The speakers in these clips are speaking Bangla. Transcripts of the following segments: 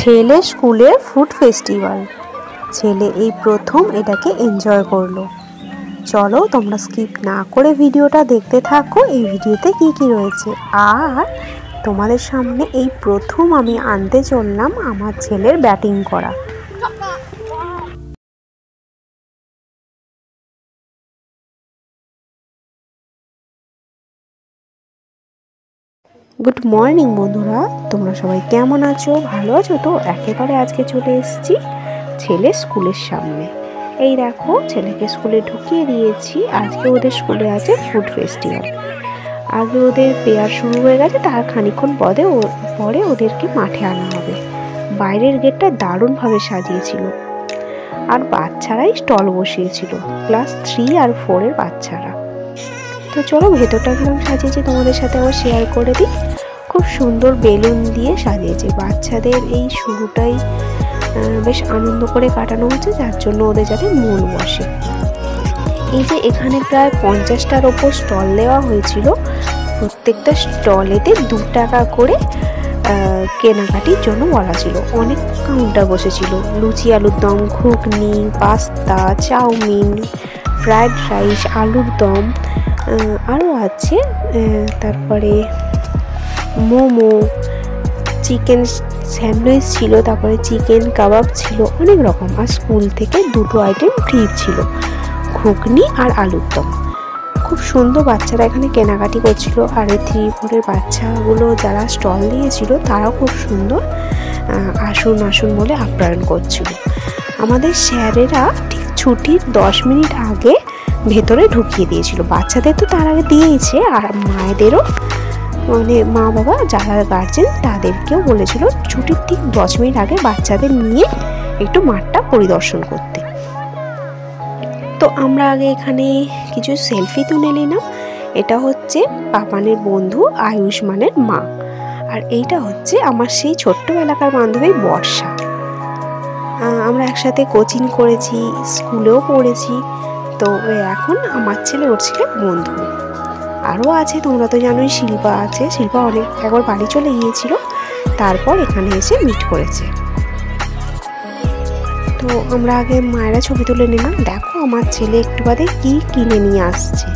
ছেলে স্কুলে ফুড ফেস্টিভ্যাল। ছেলে এই প্রথম এটাকে এনজয় করলো। চলো তোমরা স্কিপ না করে ভিডিওটা দেখতে থাকো, এই ভিডিওতে কি কি রয়েছে। আর তোমাদের সামনে এই প্রথম আমি আনতে চললাম আমার ছেলের ব্যাটিং করা। গুড মর্নিং বন্ধুরা, তোমরা সবাই কেমন আছো? ভালো আছো তো? একেবারে আজকে চলে এসেছি ছেলে স্কুলের সামনে। এই দেখো ছেলেকে স্কুলে ঢুকিয়ে দিয়েছি। আজকে ওদের স্কুলে আছে ফুড ফেস্টিভ্যাল। আগে ওদের পেয়ার শুরু হয়ে গেছে, তার খানিক্ষণ পরে ওদেরকে মাঠে আনা হবে। বাইরের গেটটা দারুণভাবে সাজিয়েছিল, আর বাচ্চারাই স্টল বসিয়েছিল, ক্লাস 3 আর 4 এর বাচ্চারা। তো চলো ভেতরটা কিরকম সাজিয়েছে তোমাদের সাথে আবার শেয়ার করে দিই। খুব সুন্দর বেলুন দিয়ে সাজিয়েছে। বাচ্চাদের এই শুরুটাই বেশ আনন্দ করে কাটানো হচ্ছে, যার জন্য ওদের যাতে মন বসে। এই যে এখানে প্রায় 50টার ওপর স্টল দেওয়া হয়েছিল। প্রত্যেকটা স্টলেতে 2 টাকা করে কেনাকাটির জন্য বলা ছিল। অনেক কাউন্টার বসেছিল। লুচি, আলুর দম, ঘুগনি, পাস্তা, চাউমিন, ফ্রায়েড রাইস, আলুর দম আরও আছে। তারপরে মোমো, চিকেন স্যান্ডউইচ ছিল, তারপরে চিকেন কাবাব ছিল, অনেক রকম। আর স্কুল থেকে 2টো আইটেম ফ্রি ছিল, ঘুগনি আর আলুর দম। খুব সুন্দর বাচ্চারা এখানে কেনাকাটি করছিল। আর এই 3-4 এর বাচ্চাগুলো যারা স্টল দিয়েছিল তারাও খুব সুন্দর আসুন আসুন বলে আপ্যায়ন করছিল। আমাদের স্যারেরা ঠিক ছুটির 10 মিনিট আগে ভেতরে ঢুকিয়ে দিয়েছিল। বাচ্চাদের তো তার আগে দিয়েছে, আর মায়েদেরও, মানে মা বাবা যারা গার্জেন তাদেরকেও বলেছিল ছুটির ঠিক 10 মিনিট আগে বাচ্চাদের নিয়ে একটু মাঠটা পরিদর্শন করতে। তো আমরা আগে এখানে কিছু সেলফি তুলে নিলাম। এটা হচ্ছে পাপানের বন্ধু আয়ুষ্মানের মা, আর এইটা হচ্ছে আমার সেই ছোট্টবেলাকার বান্ধবী বর্ষা। আমরা একসাথে কোচিং করেছি, স্কুলেও পড়েছি। তো এখন আমার ছেলে ওর ছেলে বন্ধু। আরও আছে, তোমরা তো জানোই শিল্পা আছে। শিল্পা একবার বাড়ি চলে গিয়েছিল, তারপর এখানে এসে মিট করেছে। তো আমরা আগে মায়েরা ছবি তুলে নিলাম। দেখো আমার ছেলে একটু বাদে কি কিনে নিয়ে আসছে।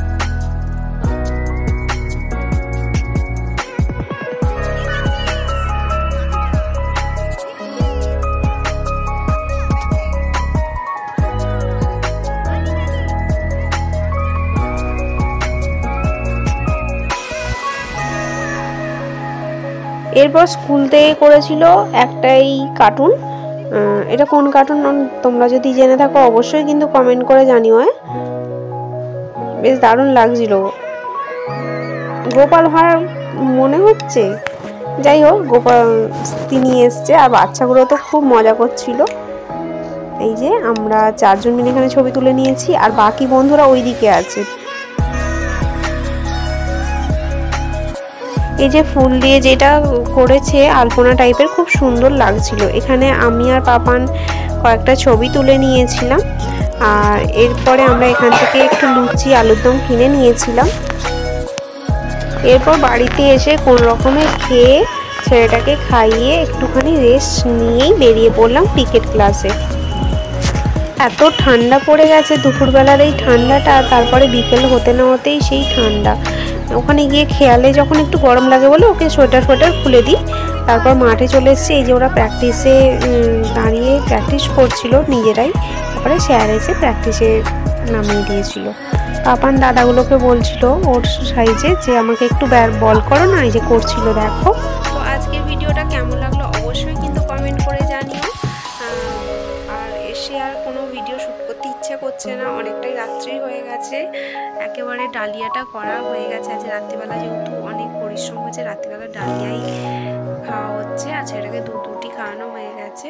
এরপর স্কুল থেকে করেছিল একটাই কার্টুন। এটা কোন কার্টুন তোমরা যদি জেনে থাকো অবশ্যই কিন্তু কমেন্ট করে জানিও। বেশ দারুণ লাগছিল। গোপাল ভাঁড় মনে হচ্ছে। যাই হোক, গোপাল তিনি এসছে, আর বাচ্চাগুলো তো খুব মজা করছিল। এই যে আমরা 4 জন মিলে এখানে ছবি তুলে নিয়েছি, আর বাকি বন্ধুরা ওই দিকে আছে। এই যে ফুল দিয়ে যেটা করেছে আলপনা টাইপের, খুব সুন্দর লাগছিল। এখানে আমি আর পাপান কয়েকটা ছবি তুলে নিয়েছিলাম। আর এরপরে আমরা এখান থেকে একটু লুচি, আলুর দম কিনে নিয়েছিলাম। এরপর বাড়িতে এসে কোন রকমে খেয়ে ছেলেটাকে খাইয়ে একটুখানি রেস্ট নিয়েই বেরিয়ে পড়লাম ক্রিকেট ক্লাসে। এত ঠান্ডা পড়ে গেছে দুপুরবেলার এই ঠান্ডাটা, তারপরে বিকেল হতে না হতেই সেই ঠান্ডা। ওখানে গিয়ে খেয়ালে যখন একটু গরম লাগে বলে ওকে সোয়েটার খুলে দিই। তারপর মাঠে চলে এসেছি। এই যে ওরা প্র্যাকটিসে দাঁড়িয়ে প্র্যাকটিস করছিল নিজেরাই। তারপরে স্যার এসে প্র্যাকটিসে নামিয়ে দিয়েছিল। পাপান দাদাগুলোকে বলছিল ওর সাইজে যে আমাকে একটু বল করো না, এই যে করছিল দেখো। তো আজকের ভিডিওটা কেমন লাগলো অবশ্যই কিন্তু কমেন্ট করে জানিও। আর এসে আর কোনো ভিডিও শ্যুট করতে ইচ্ছে করছে না, অনেকটাই রাত্রি হয়ে গেছে। একেবারে ডালিয়াটা করা হয়ে গেছে। আজ রাত্রিবেলা যেহেতু অনেক পরিশ্রম হয়েছে, রাত্রিবেলা ডালিয়াই খাওয়া হচ্ছে। আর ছেলেটাকে দুধ খাওয়ানো হয়ে গেছে।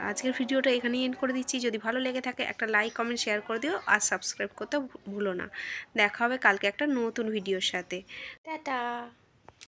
আজকের ভিডিওটা এখানেই এন্ড করে দিচ্ছি। যদি ভালো লেগে থাকে একটা লাইক, কমেন্ট, শেয়ার করে দিও, আর সাবস্ক্রাইব করতে ভুলো না। দেখা হবে কালকে একটা নতুন ভিডিওর সাথে। টাটা।